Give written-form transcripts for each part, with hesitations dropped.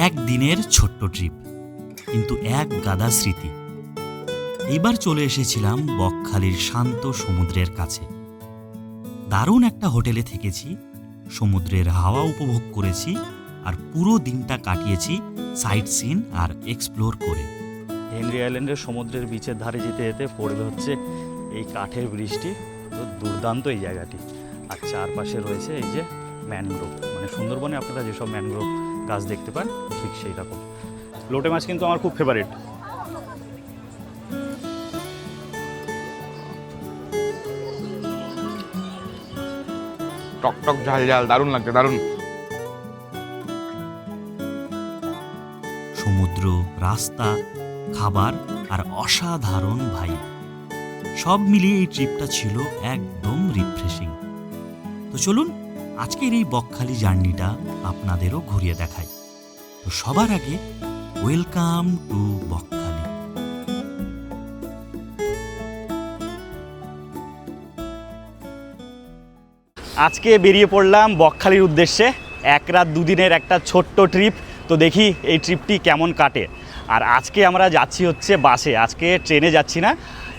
একদিনের ছোট্ট ট্রিপ, কিন্তু এক গাদা স্মৃতি। এইবার চলে এসেছিলাম বকখালির শান্ত সমুদ্রের কাছে। দারুণ একটা হোটেলে থেকেছি, সমুদ্রের হাওয়া উপভোগ করেছি, আর পুরো দিনটা কাটিয়েছি সাইট সিন আর এক্সপ্লোর করে। হেনরি আইল্যান্ডের সমুদ্রের বিচের ধারে যেতে যেতে পড়বে হচ্ছে এই কাঠের ব্রিজটি। তো দুর্দান্ত এই জায়গাটি, আর চারপাশে রয়েছে এই যে ম্যানগ্রোভ, মানে সুন্দরবনে আপনারা যেসব ম্যানগ্রোভ গাছ দেখতে পান ঠিক সেই রকম। লোটে মাছ কিন্তু আমার খুব ফেভারিট। টকটক ঝাল ঝাল, দারুণ লাগছে, দারুণ। সমুদ্র, রাস্তা, খাবার আর অসাধারণ ভাইব, সব মিলিয়ে এই ট্রিপটা ছিল একদম রিফ্রেশিং। তো চলুন আজকের এই বকখালি জার্নিটা আপনাদেরও ঘুরিয়ে দেখাই। তো সবার আগে ওয়েলকাম টু বকখালি। আজকে বেরিয়ে পড়লাম বকখালির উদ্দেশ্যে, এক রাত দুদিনের একটা ছোট্ট ট্রিপ। তো দেখি এই ট্রিপটি কেমন কাটে। আর আজকে আমরা যাচ্ছি হচ্ছে বাসে, আজকে ট্রেনে যাচ্ছি না।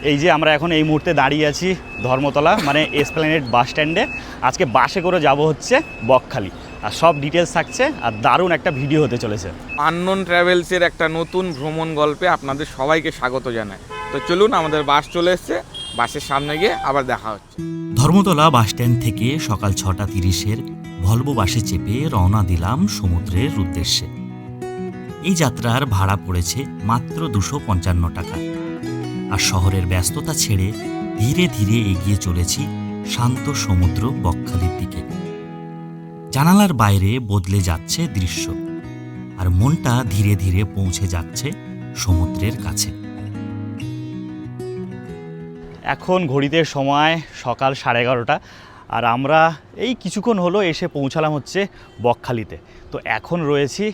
এই যে আমরা এখন এই মুহূর্তে দাঁড়িয়ে আছি ধর্মতলা, মানে এসপ্ল্যানেড বাস স্ট্যান্ডে। আজকে বাসে করে যাব হচ্ছে বকখালি, আর সব ডিটেলস থাকছে, আর দারুণ একটা ভিডিও হতে চলেছে। আননোন ট্রাভেলসের একটা নতুন ভ্রমণ গল্পে আপনাদের সবাইকে স্বাগত জানাই। তো চলুন, আমাদের বাস চলে এসছে, বাসের সামনে গিয়ে আবার দেখা হচ্ছে। ধর্মতলা বাস স্ট্যান্ড থেকে সকাল 6:30 ভলভো বাসে চেপে রওনা দিলাম সমুদ্রের উদ্দেশ্যে। এই যাত্রার ভাড়া পড়েছে মাত্র 255 টাকা। আর শহরের ব্যস্ততা ছেড়ে ধীরে ধীরে এগিয়ে চলেছি শান্ত সমুদ্র বকখালির দিকে। জানালার বাইরে বদলে যাচ্ছে দৃশ্য, আর মনটা ধীরে ধীরে পৌঁছে যাচ্ছে সমুদ্রের কাছে। এখন ঘড়িতে সময় সকাল 11:30, আর আমরা এই কিছুক্ষণ হলো এসে পৌঁছালাম হচ্ছে বকখালিতে। তো এখন রয়েছি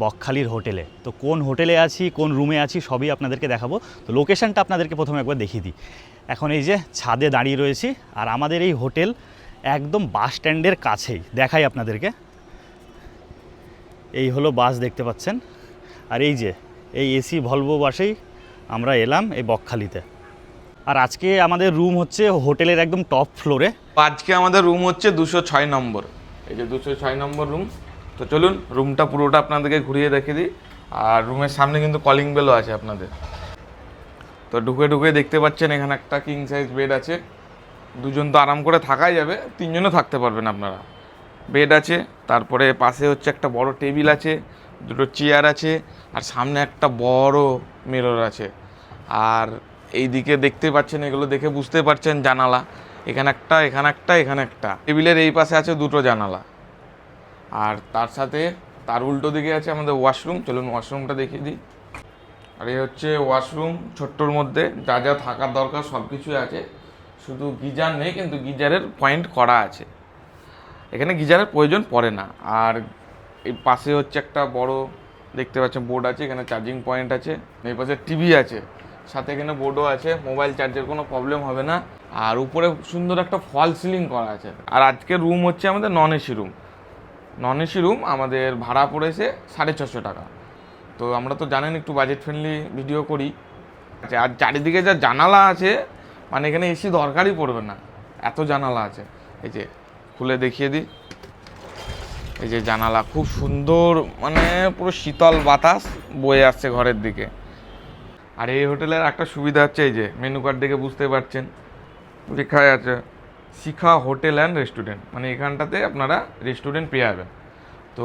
বকখালির হোটেলে। তো কোন হোটেলে আছি, কোন রুমে আছি, সবই আপনাদেরকে দেখাবো। তো লোকেশনটা আপনাদেরকে প্রথমে একবার দেখিয়ে দিই। এখন এই যে ছাদে দাঁড়িয়ে রয়েছি, আর আমাদের এই হোটেল একদম বাস স্ট্যান্ডের কাছেই। দেখাই আপনাদেরকে, এই হলো বাস দেখতে পাচ্ছেন, আর এই যে এই এসি ভলভো বাসেই আমরা এলাম এই বকখালিতে। আর আজকে আমাদের রুম হচ্ছে হোটেলের একদম টপ ফ্লোরে। আজকে আমাদের রুম হচ্ছে 206 নম্বর, এই যে 206 নম্বর রুম। তো চলুন রুমটা পুরোটা আপনাদেরকে ঘুরিয়ে দেখিয়ে দিই। আর রুমের সামনে কিন্তু কলিং বেলও আছে আপনাদের। তো ঢুকে ঢুকে দেখতে পাচ্ছেন এখানে একটা কিং সাইজ বেড আছে। দুজন তো আরাম করে থাকাই যাবে, তিনজনও থাকতে পারবেন আপনারা। বেড আছে, তারপরে পাশে হচ্ছে একটা বড় টেবিল আছে, দুটো চেয়ার আছে, আর সামনে একটা বড় মিরর আছে। আর এই দিকে দেখতে পাচ্ছেন, এগুলো দেখে বুঝতে পারছেন জানালা, এখানে একটা, এখানে একটা, এখানে একটা। টেবিলের এই পাশে আছে দুটো জানালা, আর তার সাথে তার উল্টো দিকে আছে আমাদের ওয়াশরুম। চলুন ওয়াশরুমটা দেখিয়ে দিই। আর এই হচ্ছে ওয়াশরুম, ছোট্টর মধ্যে যা যা থাকার দরকার সব কিছুই আছে, শুধু গিজার নেই, কিন্তু গিজারের পয়েন্ট করা আছে। এখানে গিজারের প্রয়োজন পড়ে না। আর এই পাশে হচ্ছে একটা বড় দেখতে পাচ্ছেন বোর্ড আছে, এখানে চার্জিং পয়েন্ট আছে। এই পাশে টিভি আছে, সাথে এখানে বোর্ডও আছে, মোবাইল চার্জের কোনো প্রবলেম হবে না। আর উপরে সুন্দর একটা ফল সিলিং করা আছে। আর আজকের রুম হচ্ছে আমাদের non AC room. Non AC room আমাদের ভাড়া পড়েছে 650 টাকা। তো আমরা তো জানেন একটু বাজেট ফ্রেন্ডলি ভিডিও করি। আচ্ছা, আর চারিদিকে যা জানালা আছে, মানে এখানে এসি দরকারই পড়বে না, এত জানালা আছে। এই যে খুলে দেখিয়ে দিই, এই যে জানালা খুব সুন্দর, মানে পুরো শীতল বাতাস বয়ে আসছে ঘরের দিকে। আর এই হোটেলের একটা সুবিধা হচ্ছে, এই যে মেনু কার্ড দেখে বুঝতে পারছেন লেখা আছে শিখা হোটেল অ্যান্ড রেস্টুরেন্ট, মানে এখানটাতে আপনারা রেস্টুরেন্ট পেয়ে যাবেন। তো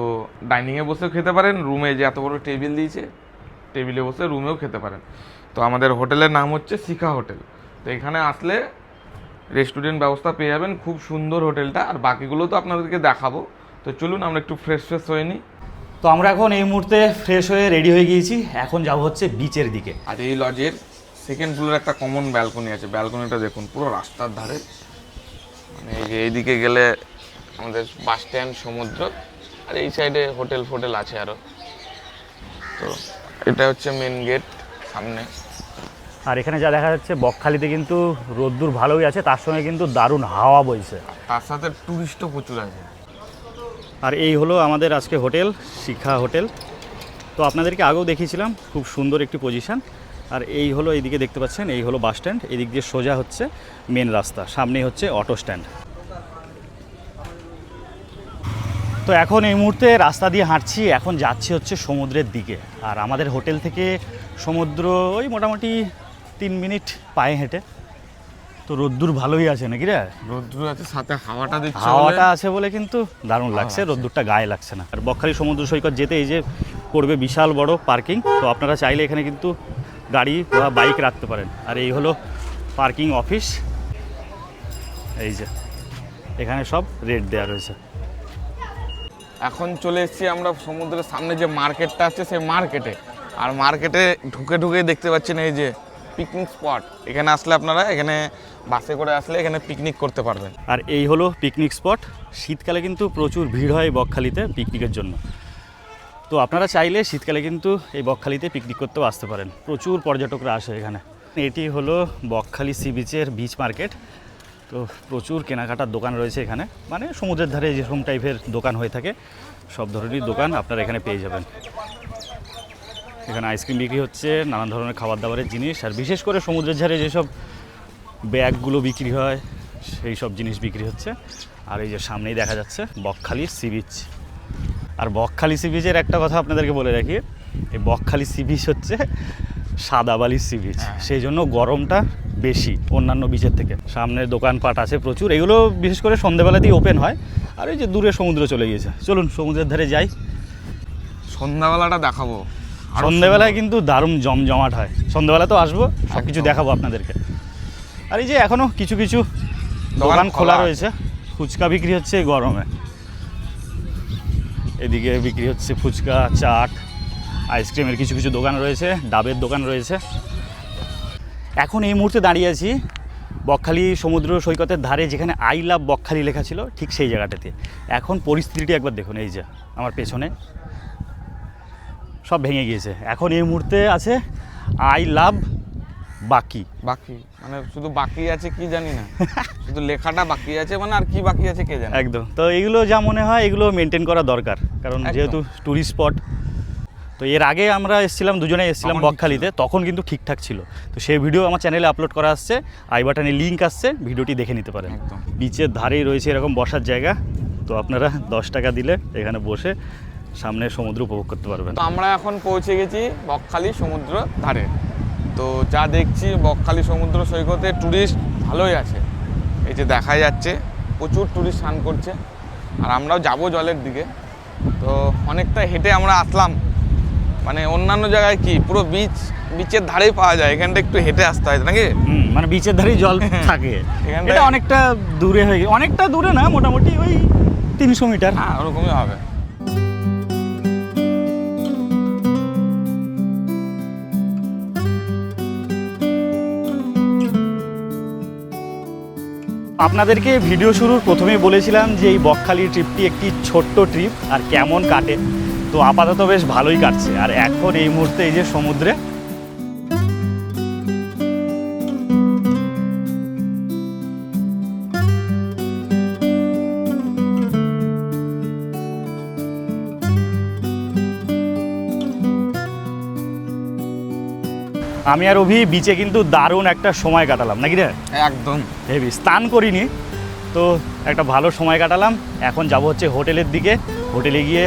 ডাইনিংয়ে বসেও খেতে পারেন, রুমে যে এত বড় টেবিল দিয়েছে, টেবিলে বসে রুমেও খেতে পারেন। তো আমাদের হোটেলের নাম হচ্ছে শিখা হোটেল। তো এখানে আসলে রেস্টুরেন্ট ব্যবস্থা পেয়ে যাবেন, খুব সুন্দর হোটেলটা। আর বাকিগুলো তো আপনাদেরকে দেখাবো। তো চলুন আমরা একটু ফ্রেশ হয়ে নিই। তো আমরা এখন এই মুহূর্তে ফ্রেশ হয়ে রেডি হয়ে গিয়েছি, এখন যাব হচ্ছে বিচের দিকে। আর এই লজের সেকেন্ড ফ্লোরে একটা কমন ব্যালকনি আছে, ব্যালকনিটা দেখুন পুরো রাস্তার ধারে, মানে এই যে এইদিকে গেলে আমাদের বাস স্ট্যান্ড, সমুদ্র, আর এই সাইডে হোটেল আছে আরও। তো এটা হচ্ছে মেন গেট সামনে। আর এখানে যা দেখা যাচ্ছে বকখালিতে কিন্তু রোদ্দুর ভালোই আছে, তার সঙ্গে কিন্তু দারুণ হাওয়া বইছে, তার সাথে টুরিস্টও প্রচুর আছে। আর এই হলো আমাদের আজকে হোটেল, শিখা হোটেল। তো আপনাদেরকে আগেও দেখিয়েছিলাম, খুব সুন্দর একটি পজিশন। আর এই হলো, এইদিকে দেখতে পাচ্ছেন, এই হলো বাস স্ট্যান্ড। এদিক দিয়ে সোজা হচ্ছে মেন রাস্তা, সামনেই হচ্ছে অটো স্ট্যান্ড। তো এখন এই মুহূর্তে রাস্তা দিয়ে হাঁটছি, এখন যাচ্ছি হচ্ছে সমুদ্রের দিকে। আর আমাদের হোটেল থেকে সমুদ্র ওই মোটামুটি 3 মিনিট পায়ে হেঁটে। তো রোদ্দুর ভালোই আছে নাকি রে? রোদ্দুর আছে, সাথে হাওয়াটা দিচ্ছে, হাওয়াটা আছে বলে কিন্তু দারুণ লাগছে, রোদ্দুরটা গায়ে লাগছে না। আর বকখালি সমুদ্র সৈকত যেতে এই যে পড়বে বিশাল বড় পার্কিং। তো আপনারা চাইলে এখানে কিন্তু গাড়ি বা বাইক রাখতে পারেন। আর এই হলো পার্কিং অফিস, এই যে এখানে সব রেট দেওয়া রয়েছে। এখন চলে এসেছি আমরা সমুদ্রের সামনে যে মার্কেটটা আছে সেই মার্কেটে। আর মার্কেটে ঢুকে ঢুকে দেখতে পাচ্ছেন এই যে পিকনিক স্পট। এখানে আসলে আপনারা এখানে বাসে করে আসলে এখানে পিকনিক করতে পারবেন। আর এই হলো পিকনিক স্পট। শীতকালে কিন্তু প্রচুর ভিড় হয় বকখালিতে পিকনিকের জন্য। তো আপনারা চাইলে শীতকালে কিন্তু এই বকখালিতে পিকনিক করতেও আসতে পারেন, প্রচুর পর্যটকরা আসে এখানে। এটি হলো বকখালি সি বিচের বিচ মার্কেট। তো প্রচুর কেনাকাটার দোকান রয়েছে এখানে, মানে সমুদ্রের ধারে যেরকম টাইপের দোকান হয়ে থাকে সব ধরনের দোকান আপনারা এখানে পেয়ে যাবেন। এখানে আইসক্রিম বিক্রি হচ্ছে, নানান ধরনের খাবার দাবারের জিনিস, আর বিশেষ করে সমুদ্রের ধারে যেসব ব্যাগগুলো বিক্রি হয় সেই সব জিনিস বিক্রি হচ্ছে। আর এই যে সামনেই দেখা যাচ্ছে বকখালি সি বিচ। আর বকখালি সি বিচের একটা কথা আপনাদেরকে বলে রাখি, এই বকখালি সি বিচ হচ্ছে সাদা বালির সি বিচ, সেই জন্য গরমটা বেশি অন্যান্য বিচের থেকে। সামনে দোকানপাট আছে প্রচুর, এগুলো বিশেষ করে সন্ধ্যেবেলাতেই ওপেন হয়। আর এই যে দূরে সমুদ্র চলে গিয়েছে, চলুন সমুদ্রের ধারে যাই। সন্ধ্যাবেলাটা দেখাবো, সন্ধ্যেবেলায় কিন্তু দারুণ জমজমাট হয়। সন্ধ্যেবেলা তো আসবো, সব কিছু দেখাবো আপনাদেরকে। আর এই যে এখনও কিছু কিছু দোকান খোলা রয়েছে, ফুচকা বিক্রি হচ্ছে এই গরমে। এদিকে বিক্রি হচ্ছে ফুচকা, চাট, আইসক্রিমের কিছু কিছু দোকান রয়েছে, ডাবের দোকান রয়েছে। এখন এই মুহূর্তে দাঁড়িয়ে আছি বকখালি সমুদ্র সৈকতের ধারে, যেখানে আই লাভ বকখালি লেখা ছিল ঠিক সেই জায়গাটাতে। এখন পরিস্থিতিটি একবার দেখুন, এই যে আমার পেছনে সব ভেঙে গিয়েছে। এখন এই মুহূর্তে আছে আই লাভ বাকি। বাকি মানে শুধু বাকি আছে কি জানি না, শুধু লেখাটা বাকি আছে, মানে আর কি বাকি আছে কে জানে। একদম। তো এগুলো যা মনে হয় এগুলো মেনটেন করা দরকার, কারণ যেহেতু ট্যুরিস্ট স্পট। তো এর আগে আমরা এসেছিলাম, দুজনে এসেছিলাম বকখালিতে, তখন কিন্তু ঠিকঠাক ছিল। তো সেই ভিডিও আমার চ্যানেলে আপলোড করা আসছে, আই বাটনে লিঙ্ক আসছে, ভিডিওটি দেখে নিতে পারেন। বিচের ধারেই রয়েছে এরকম বসার জায়গা। তো আপনারা 10 টাকা দিলে এখানে বসে সামনে সমুদ্র উপভোগ করতে পারবেন। তো আমরা এখন পৌঁছে গেছি বকখালি সমুদ্র ধারে। তো যা দেখছি বকখালি সমুদ্র সৈকতে ট্যুরিস্ট ভালোই আছে, এই যে দেখা যাচ্ছে প্রচুর ট্যুরিস্ট স্নান করছে। আর আমরাও যাবো জলের দিকে। তো অনেকটা হেঁটে আমরা আসলাম, মানে অন্যান্য জায়গায় কি পুরো বিচের ধারেই পাওয়া যায়, এখানটা একটু হেঁটে আসতে হয় নাকি? মানে বিচের ধারেই জল থাকে। এটা অনেকটা দূরে হয়ে গেছে, অনেকটা দূরে না, মোটামুটি ওই 300 মিটার। হ্যাঁ, ওরকমই হবে। আপনাদেরকে ভিডিও শুরুর প্রথমেই বলেছিলাম যে এই বকখালি ট্রিপটি একটি ছোট্ট ট্রিপ, আর কেমন কাটে। তো আপাতত বেশ ভালোই কাটছে। আর এখন এই মুহূর্তে এই যে সমুদ্রে আমি আর অভি বিচে কিন্তু দারুণ একটা সময় কাটালাম নাকি রে? একদম হেভি। স্নান করিনি, তো একটা ভালো সময় কাটালাম। এখন যাব হচ্ছে হোটেলের দিকে, হোটেলে গিয়ে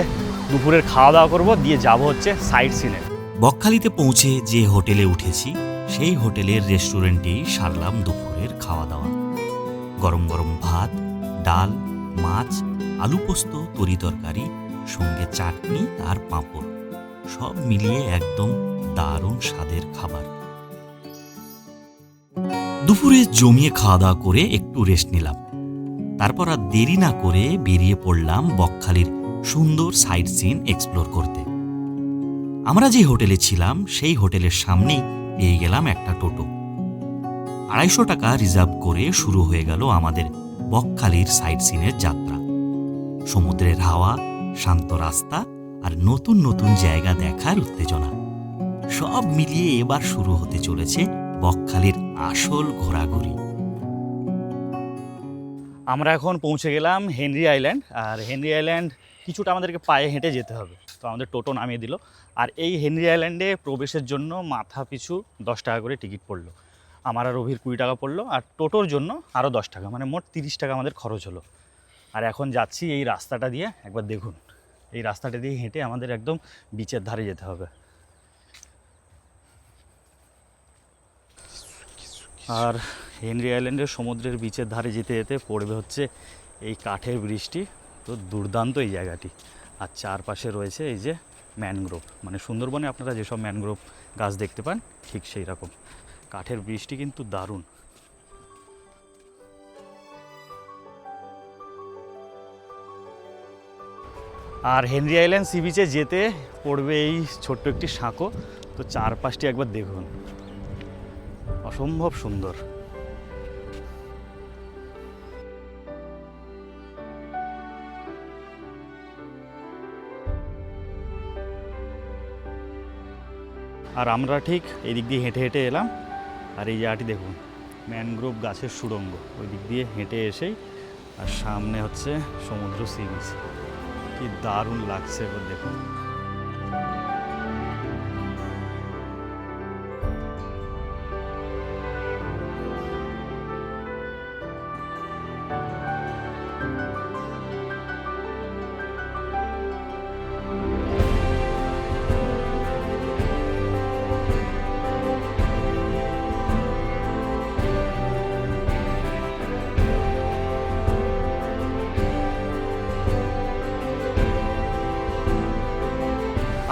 দুপুরের খাওয়া দাওয়া করব, দিয়ে যাব হচ্ছে সাইট সিনে। বকখালিতে পৌঁছে যে হোটেলে উঠেছি সেই হোটেলের রেস্টুরেন্টেই সারলাম দুপুরের খাওয়া দাওয়া। গরম গরম ভাত, ডাল, মাছ, আলু পোস্ত, তরি তরকারি, সঙ্গে চাটনি আর পাঁপড়, সব মিলিয়ে একদম দারুণ স্বাদের খাবার। দুপুরে জমিয়ে খাওয়া দাওয়া করে একটু রেস্ট নিলাম। তারপর আর দেরি না করে বেরিয়ে পড়লাম বকখালির সুন্দর সাইট সিন এক্সপ্লোর করতে। আমরা যে হোটেলে ছিলাম সেই হোটেলের সামনেই পেয়ে গেলাম একটা টোটো। 250 টাকা রিজার্ভ করে শুরু হয়ে গেল আমাদের বকখালির সাইট সিনের যাত্রা। সমুদ্রের হাওয়া, শান্ত রাস্তা আর নতুন নতুন জায়গা দেখার উত্তেজনা, সব মিলিয়ে এবার শুরু হতে চলেছে বকখালির আসল ঘোরাঘুরি। আমরা এখন পৌঁছে গেলাম হেনরি আইল্যান্ড। আর হেনরি আইল্যান্ড কিছুটা আমাদেরকে পায়ে হেঁটে যেতে হবে। তো আমাদের টোটো নামিয়ে দিল। আর এই হেনরি আইল্যান্ডে প্রবেশের জন্য মাথা পিছু 10 টাকা করে টিকিট পড়লো। আমার আর অভির 20 টাকা পড়লো, আর টোটোর জন্য আরও 10 টাকা, মানে মোট 30 টাকা আমাদের খরচ হলো। আর এখন যাচ্ছি এই রাস্তাটা দিয়ে, একবার দেখুন এই রাস্তাটা দিয়ে হেঁটে আমাদের একদম বিচের ধারে যেতে হবে। আর হেনরি আইল্যান্ডের সমুদ্রের বিচের ধারে যেতে যেতে পড়বে হচ্ছে এই কাঠের বৃষ্টি। তো দুর্দান্ত এই জায়গাটি। আর চারপাশে রয়েছে এই যে ম্যানগ্রোভ, মানে সুন্দরবনে আপনারা যেসব ম্যানগ্রোভ গাছ দেখতে পান ঠিক সেই রকম। কাঠের বৃষ্টি কিন্তু দারুণ। আর হেনরি আইল্যান্ড সি বিচে যেতে পড়বে এই ছোট্ট একটি সাঁকো। তো চারপাশটি একবার দেখুন, অসম্ভব সুন্দর। আর আমরা ঠিক এই দিক দিয়ে হেঁটে হেঁটে এলাম। আর এই জায়গাটি দেখুন, ম্যানগ্রোভ গাছের সুড়ঙ্গ, ওই দিক দিয়ে হেঁটে এসেই আর সামনে হচ্ছে সমুদ্র সি বিচ। কি দারুণ লাগছে এবার দেখুন।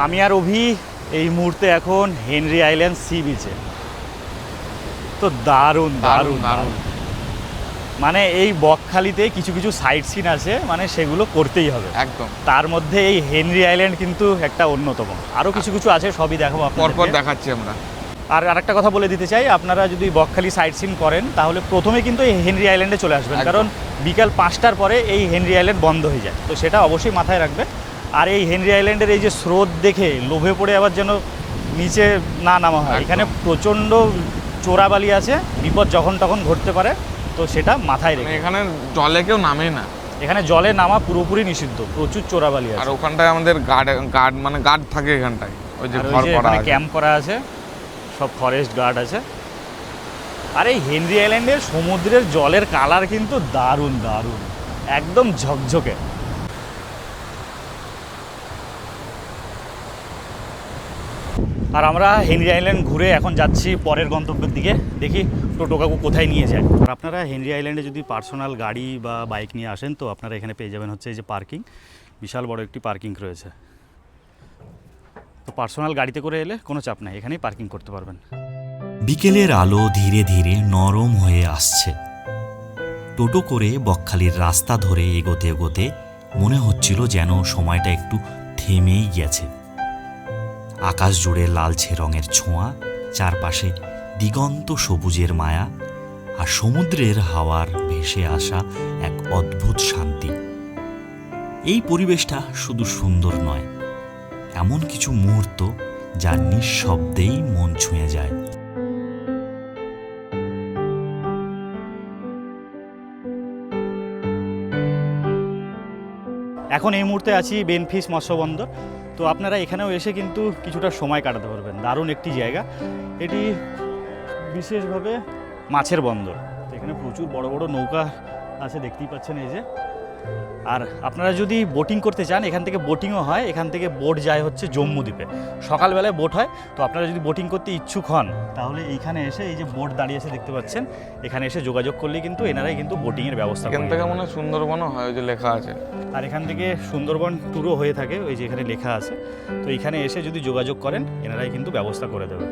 আমি আর অভি এই মুহূর্তে এখন হেনরি আইল্যান্ড সি বিচে। তো দারুণ দারুণ দারুণ, মানে এই বকখালিতে কিছু কিছু সাইট সিন আছে, মানে সেগুলো করতেই হবে একদম। তার মধ্যে এই হেনরি আইল্যান্ড কিন্তু একটা অন্যতম। আরও কিছু কিছু আছে, সবই দেখাবো পরপর দেখাচ্ছি আমরা। আর আরেকটা কথা বলে দিতে চাই, আপনারা যদি বকখালি সাইট সিন করেন তাহলে প্রথমে কিন্তু এই হেনরি আইল্যান্ডে চলে আসবেন, কারণ বিকাল 5টার পরে এই হেনরি আইল্যান্ড বন্ধ হয়ে যায়। তো সেটা অবশ্যই মাথায় রাখবেন। আর এই হেনরি আইল্যান্ডের এই যে স্রোত দেখে লোভে পড়ে আবার যেন নিচে না নামা হয়। এখানে প্রচণ্ড চোরাবালি আছে, বিপদ যখন তখন ঘটতে পারে, তো সেটা মাথায় রেখে। এখানে জলে কেউ নামে না, এখানে জলে নামা পুরোপুরি নিষিদ্ধ, প্রচুর চোরাবালি আছে। আর ওখানটায় আমাদের গার্ড থাকে এখানটায়, ওই যে ঘর করা আছে, ক্যাম্প করা আছে, সব ফরেস্ট গার্ড আছে। আর এই হেনরি আইল্যান্ডের সমুদ্রের জলের কালার কিন্তু দারুণ দারুণ, একদম ঝকঝকে। আর আমরা হেনরি আইল্যান্ড ঘুরে এখন যাচ্ছি পরের গন্তব্যের দিকে, দেখি টোটো কাকু কোথায় নিয়ে যায়। আর আপনারা হেনরি আইল্যান্ডে যদি পার্সোনাল গাড়ি বা বাইক নিয়ে আসেন, তো আপনারা এখানে পেয়ে যাবেন হচ্ছে এই যে পার্কিং, বিশাল বড় একটি পার্কিং রয়েছে। তো পার্সোনাল গাড়িতে করে এলে কোনো চাপ নাই, এখানেই পার্কিং করতে পারবেন। বিকেলের আলো ধীরে ধীরে নরম হয়ে আসছে। টোটো করে বকখালির রাস্তা ধরে এগোতে এগোতে মনে হচ্ছিল যেন সময়টা একটু থেমেই গেছে। আকাশ জুড়ে লালচে রঙের ছোঁয়া, চারপাশে দিগন্ত সবুজের মায়া, আর সমুদ্রের হাওয়ার ভেসে আসা এক অদ্ভুত শান্তি। এই পরিবেশটা শুধু সুন্দর নয়, এমন কিছু মুহূর্ত যা নিঃশব্দেই মন ছুঁয়ে যায়। এখন এই মুহূর্তে আছি বেনফিশ মৎস্য বন্দর। তো আপনারা এখানেও এসে কিন্তু কিছুটা সময় কাটাতে পারবেন। দারুণ একটি জায়গা এটি, বিশেষভাবে মাছের বন্দর। তো এখানে প্রচুর বড় বড় নৌকা আছে, দেখতেই পাচ্ছেন এই যে। আর আপনারা যদি বোটিং করতে চান, এখান থেকে বোটিংও হয়। এখান থেকে বোট যায় হচ্ছে জম্মু দ্বীপে, সকালবেলায় বোট হয়। তো আপনারা যদি বোটিং করতে ইচ্ছুক হন, তাহলে এইখানে এসে, এই যে বোট দাঁড়িয়ে আছে দেখতে পাচ্ছেন, এখানে এসে যোগাযোগ করলেই কিন্তু এনারাই কিন্তু বোটিংয়ের ব্যবস্থা করে। এখান থেকে মনে হয় সুন্দরবনও হয়, ওই যে লেখা আছে। আর এখান থেকে সুন্দরবন ট্যুরও হয়ে থাকে, ওই যে এখানে লেখা আছে। তো এখানে এসে যদি যোগাযোগ করেন, এনারাই কিন্তু ব্যবস্থা করে দেবে।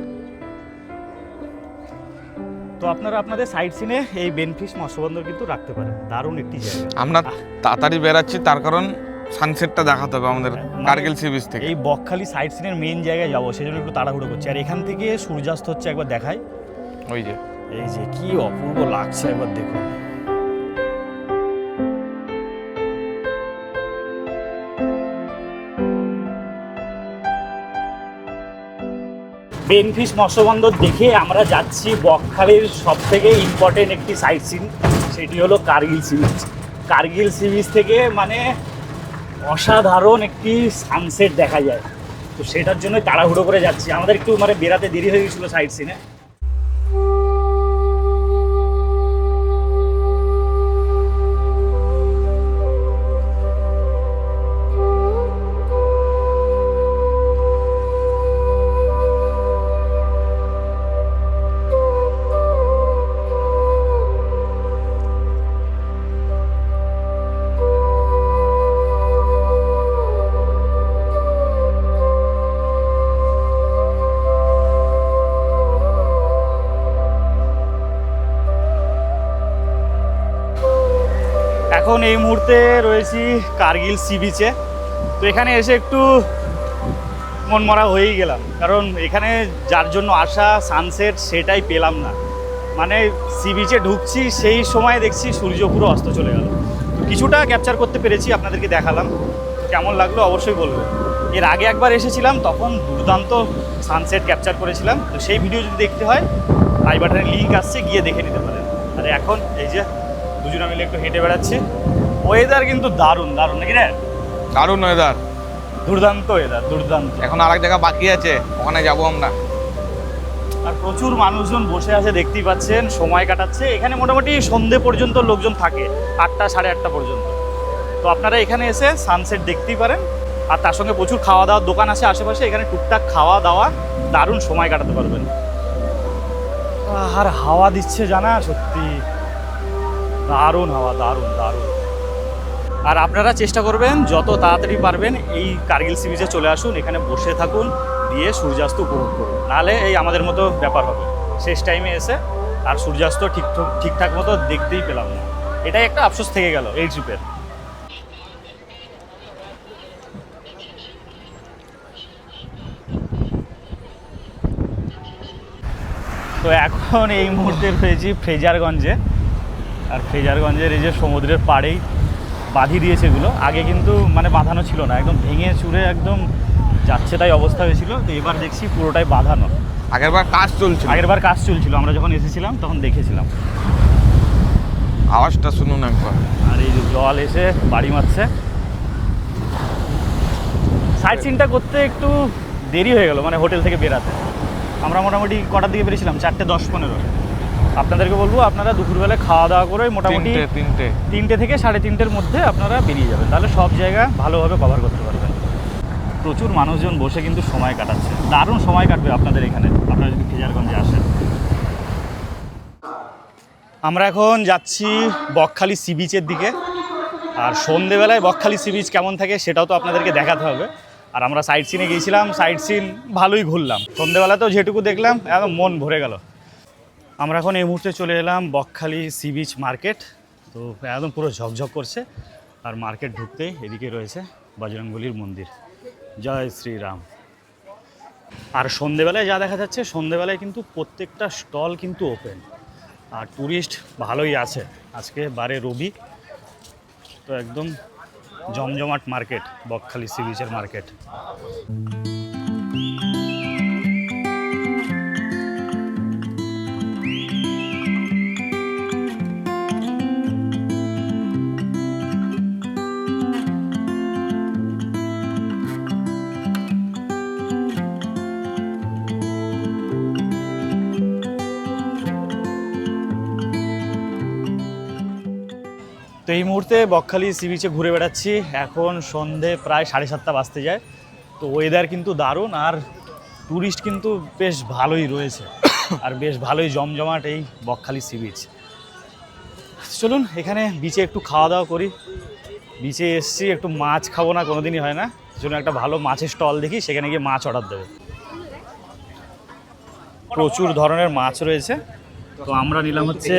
তো আপনারা আপনাদের সাইট সিনে এই বেনফিশ মৎস্যবন্দর কিন্তু রাখতে পারেন। দারুণ একটি জায়গা। আমরা তাড়াতাড়ি বেরাচ্ছি, তার কারণ সানসেটটা দেখাতে হবে আমাদের কার্গিল সি বিচ থেকে। এই বকখালি সাইট সিনের মেইন জায়গায় যাবো, সেজন্য একটু তাড়াহুড়ো করছি। আর এখান থেকে সূর্যাস্ত হচ্ছে, একবার দেখাই। ওই যে, এই যে কি অপূর্ব লাগছে, একবার দেখুন। বেনফিশ মৎস্যবন্দর দেখে আমরা যাচ্ছি বকখালির সবথেকে ইম্পর্টেন্ট একটি সাইট সিন, সেটি হলো Kargil sea beach. Kargil sea beach থেকে মানে অসাধারণ একটি সানসেট দেখা যায়। তো সেটার জন্য তাড়াহুড়ো করে যাচ্ছি, আমাদের একটু মানে বেরাতে দেরি হয়ে গেছিলো সাইড সিনে। এখন এই মুহূর্তে রয়েছি কার্গিল সি বিচে। তো এখানে এসে একটু মনমরা হয়েই গেলাম, কারণ এখানে যার জন্য আসা সানসেট সেটাই পেলাম না। মানে সি বিচে ঢুকছি সেই সময় দেখছি সূর্য পুরো অস্ত চলে গেল। তো কিছুটা ক্যাপচার করতে পেরেছি, আপনাদেরকে দেখালাম। কেমন লাগলো অবশ্যই বলবেন। এর আগে একবার এসেছিলাম, তখন দুর্দান্ত সানসেট ক্যাপচার করেছিলাম। তো সেই ভিডিও যদি দেখতে হয় আই বাটনের লিঙ্ক আসছে, গিয়ে দেখে নিতে পারেন। আর এখন এই যে দুজনে মিলে একটু হেঁটে বেড়াচ্ছি। ওয়েদার কিন্তু দারুণ দারুণ, নাকি রে? দারুণ ওয়েদার, দুর্দান্ত ওয়েদার, দুর্দান্ত। এখন আর এক জায়গা বাকি আছে, ওখানে যাবো আমরা। আর প্রচুর মানুষজন বসে আছে, দেখতেই পাচ্ছেন, সময় কাটাচ্ছে। এখানে মোটামুটি সন্ধে পর্যন্ত লোকজন থাকে, 8টা সাড়ে 8টা পর্যন্ত। তো আপনারা এখানে এসে সানসেট দেখতেই পারেন। আর তার সঙ্গে প্রচুর খাওয়া দাওয়ার দোকান আছে আশেপাশে, এখানে টুকটাক খাওয়া দাওয়া, দারুণ সময় কাটাতে পারবেন। আর হাওয়া দিচ্ছে জানা, সত্যি দারুণ হাওয়া, দারুণ দারুণ। আর আপনারা চেষ্টা করবেন যত তাড়াতাড়ি পারবেন এই কার্গিল সি বিচে চলে আসুন, এখানে বসে থাকুন, দিয়ে সূর্যাস্ত উপভোগ করুন। নাহলে এই আমাদের মতো ব্যাপার হবে, শেষ টাইমে এসে আর সূর্যাস্ত ঠিকঠাক মতো দেখতেই পেলাম না। এটাই একটা আফসোস থেকে গেল এই ট্রিপের। তো এখন এই মুহূর্তে রয়েছি ফ্রেজারগঞ্জে। আর ফ্রেজারগঞ্জের এই যে সমুদ্রের পাড়েই বাঁধিয়ে দিয়েছে এগুলো। আগে কিন্তু মানে বাঁধানো ছিল না, একদম ভেঙে চুরে একদম যাচ্ছে তাই অবস্থা হয়েছিল। তো এবার দেখছি পুরোটাই বাঁধানো। আগেরবার কাজ চলছিল, কাজ চলছিল, আমরা যখন এসেছিলাম তখন দেখেছিলাম। আওয়াজটা শুনুন একবার। আর এই যে জল এসে বাড়ি মারছে। সাইড সিনটা করতে একটু দেরি হয়ে গেল, মানে হোটেল থেকে বেরাতে। আমরা মোটামুটি কটার দিকে বেরিয়েছিলাম? 4:10-15। আপনাদেরকে বলবো আপনারা দুপুরবেলা খাওয়া দাওয়া করে মোটামুটি 3টে থেকে 3:30-র মধ্যে আপনারা বেরিয়ে যাবেন, তাহলে সব জায়গা ভালোভাবে কভার করতে পারবেন। প্রচুর মানুষজন বসে কিন্তু সময় কাটাচ্ছে, দারুণ সময় কাটবে আপনাদের এখানে, আপনারা যদি ফ্রেজারগঞ্জে আসেন। আমরা এখন যাচ্ছি বকখালি সি বিচের দিকে। আর সন্ধেবেলায় বকখালি সি বিচ কেমন থাকে সেটাও তো আপনাদেরকে দেখাতে হবে। আর আমরা সাইড সিনে গিয়েছিলাম, সাইড সিন ভালোই ঘুরলাম। সন্ধেবেলাতেও যেটুকু দেখলাম একদম মন ভরে গেল। আমরা এখন এই মুহূর্তে চলে এলাম বকখালি সি বিচ মার্কেট। তো একদম পুরো ঝকঝক করছে। আর মার্কেট ঢুকতেই এদিকে রয়েছে বজরংবলীর মন্দির। জয় শ্রীরাম। আর সন্ধেবেলায় যা দেখা যাচ্ছে, সন্ধেবেলায় কিন্তু প্রত্যেকটা স্টল কিন্তু ওপেন। আর ট্যুরিস্ট ভালোই আছে, আজকে বারে রবি। তো একদম জমজমাট মার্কেট, বকখালি সি বিচের মার্কেট। তো এই মুহূর্তে বকখালি সি বিচে ঘুরে বেড়াচ্ছি। এখন সন্ধে প্রায় 7:30 বাজতে যায়। তো ওয়েদার কিন্তু দারুণ, আর ট্যুরিস্ট কিন্তু বেশ ভালোই রয়েছে। আর বেশ ভালোই জমজমাট এই বকখালি সি বিচ। চলুন এখানে বিচে একটু খাওয়া দাওয়া করি। বিচে এসছি, একটু মাছ খাবো না, কোনোদিনই হয় না। জন্য একটা ভালো মাছের স্টল দেখি, সেখানে গিয়ে মাছ অর্ডার দেবো। প্রচুর ধরনের মাছ রয়েছে। তো আমরা নিলাম হচ্ছে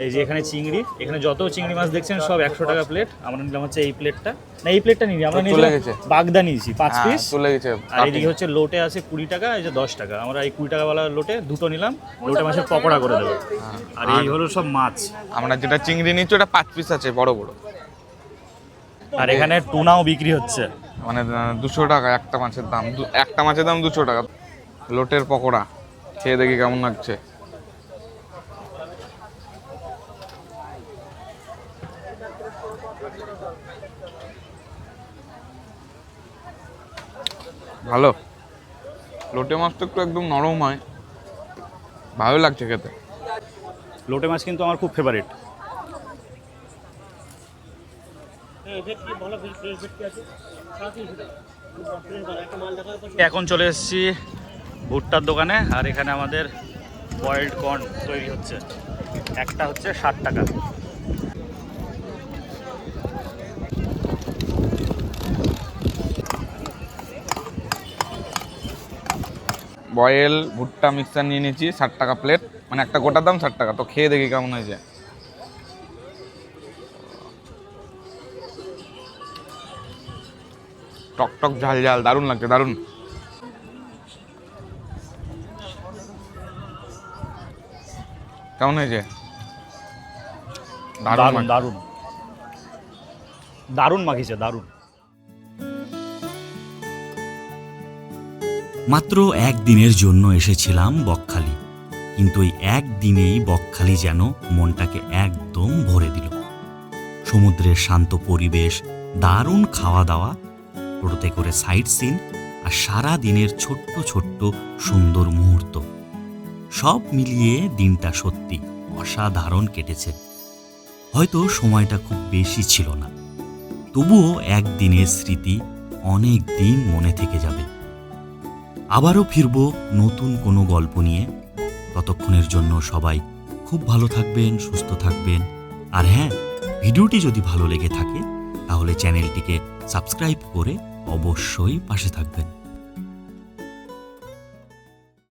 এই যে এখানে চিংড়ি, এখানে যত চিংড়ি মাছ দেখছেন সব 100 টাকা প্লেট। আমরা নিলাম হচ্ছে এই প্লেটটা, না এই প্লেটটা নিই, আমরা নিয়েছি বাগদা, নিয়েছি 5 পিস চলে গেছে। আর এইদিকে হচ্ছে লোটে আছে 20 টাকা, এই যে 10 টাকা। আমরা এই 20 টাকাওয়ালা লোটে দুটো নিলাম, লোটে মাছের পকোড়া করে দেবো। আর এই হলো সব মাছ। আমরা যেটা চিংড়ি নিচ্ছি ওটা 5 পিস আছে, বড় বড়। আর এখানে টুনাও বিক্রি হচ্ছে, মানে 200 টাকা একটা মাছের দাম, একটা মাছের দাম 200 টাকা। লোটের পকোড়া খেয়ে দেখি কেমন লাগছে। ভালো। লোটে মাছটা একটু একদম নরম হয়, ভালো লাগছে খেতে। লোটে মাছ কিন্তু আমার খুব ফেভারিট। এখন চলে এসেছি ভুট্টার দোকানে, আর এখানে আমাদের বয়েলড কর্ন তৈরি হচ্ছে। একটা হচ্ছে 60 টাকা। বয়েল ভুট্টা মিক্সচার নিয়ে নিয়েছি 60 টাকা প্লেট, মানে একটা গোটার দাম 60 টাকা। তো খেয়ে দেখি কেমন হয়েছে। টক টক ঝাল ঝাল, দারুণ লাগছে, দারুণ। কেমন হয়েছে? দারুণ দারুণ মাছ। দারুণ দারুণ মাখিয়েছে, দারুণ। মাত্র একদিনের জন্য এসেছিলাম বকখালি, কিন্তু এই একদিনেই বকখালি যেন মনটাকে একদম ভরে দিল। সমুদ্রের শান্ত পরিবেশ, দারুণ খাওয়া দাওয়া, টোটোতে করে সাইট সিন, আর সারা দিনের ছোট্ট ছোট্ট সুন্দর মুহূর্ত, সব মিলিয়ে দিনটা সত্যি অসাধারণ কেটেছে। হয়তো সময়টা খুব বেশি ছিল না, তবুও একদিনের স্মৃতি অনেক দিন মনে থেকে যাবে। আবারও ফিরব নতুন কোনো গল্প নিয়ে। ততক্ষণের জন্য সবাই খুব ভালো থাকবেন, সুস্থ থাকবেন। আর হ্যাঁ, ভিডিওটি যদি ভালো লেগে থাকে তাহলে চ্যানেলটিকে সাবস্ক্রাইব করে অবশ্যই পাশে থাকবেন।